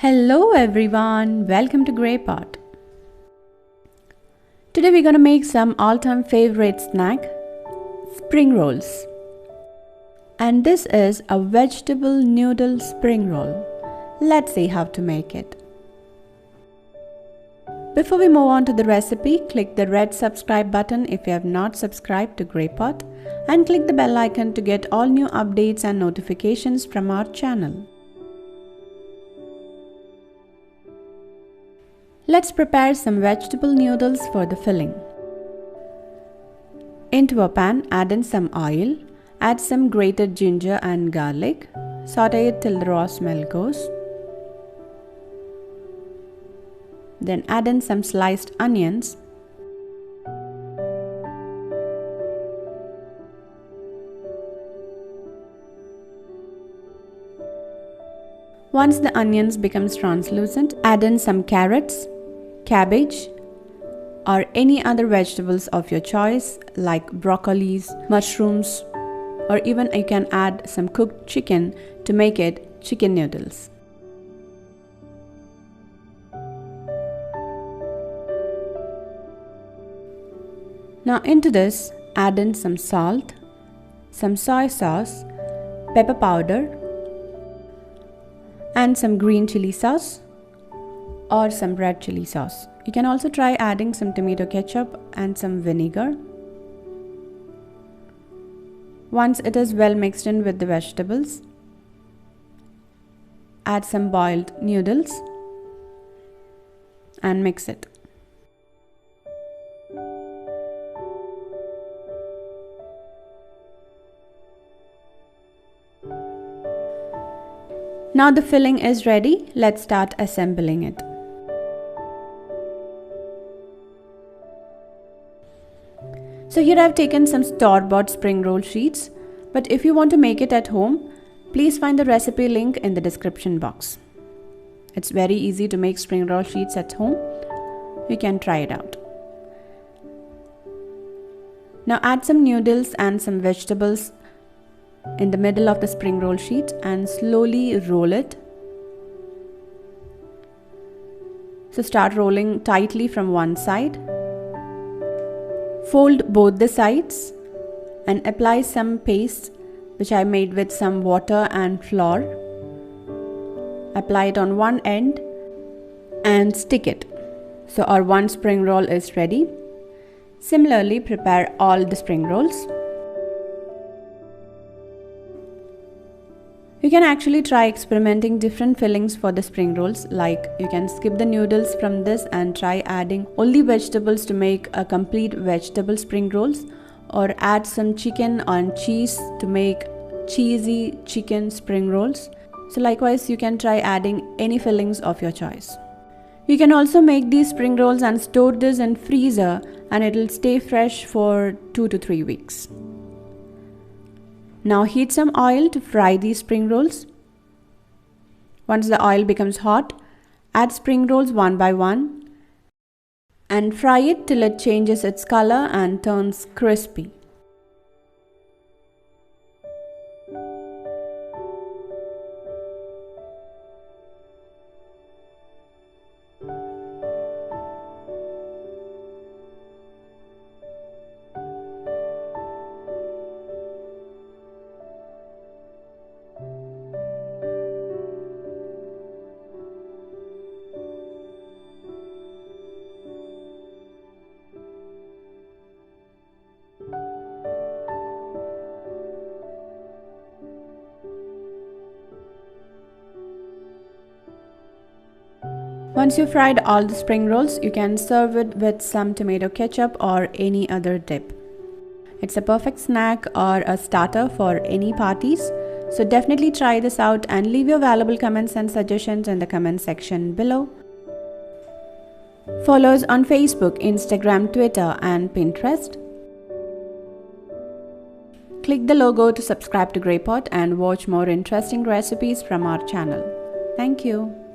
Hello everyone, welcome to Grey Pot. Today we're gonna make some all-time favorite snack, spring rolls. And this is a vegetable noodle spring roll. Let's see how to make it. Before we move on to the recipe, click the red subscribe button if you have not subscribed to Grey Pot and click the bell icon to get all new updates and notifications from our channel. Let's prepare some vegetable noodles for the filling. Into a pan, add in some oil, add some grated ginger and garlic, saute it till the raw smell goes. Then add in some sliced onions. Once the onions becomes translucent, add in some carrots, cabbage, or any other vegetables of your choice like broccolis, mushrooms, or even you can add some cooked chicken to make it chicken noodles. Now into this, add in some salt, some soy sauce, pepper powder, and some green chili sauce or some red chili sauce. You can also try adding some tomato ketchup and some vinegar. Once it is well mixed in with the vegetables, add some boiled noodles and mix it. Now the filling is ready, let's start assembling it. So here I've taken some store-bought spring roll sheets, but if you want to make it at home, please find the recipe link in the description box. It's very easy to make spring roll sheets at home. You can try it out. Now add some noodles and some vegetables in the middle of the spring roll sheet and slowly roll it. So start rolling tightly from one side. Fold both the sides and apply some paste which I made with some water and flour. Apply it on one end and stick it. So our one spring roll is ready. Similarly, prepare all the spring rolls. You can actually try experimenting different fillings for the spring rolls, like you can skip the noodles from this and try adding only vegetables to make a complete vegetable spring rolls, or add some chicken and cheese to make cheesy chicken spring rolls. So likewise, you can try adding any fillings of your choice. You can also make these spring rolls and store this in freezer and it will stay fresh for 2 to 3 weeks. Now heat some oil to fry these spring rolls. Once the oil becomes hot, add spring rolls one by one and fry it till it changes its color and turns crispy. Once you've fried all the spring rolls, you can serve it with some tomato ketchup or any other dip. It's a perfect snack or a starter for any parties. So definitely try this out and leave your valuable comments and suggestions in the comment section below. Follow us on Facebook, Instagram, Twitter and Pinterest. Click the logo to subscribe to Grey Pot and watch more interesting recipes from our channel. Thank you.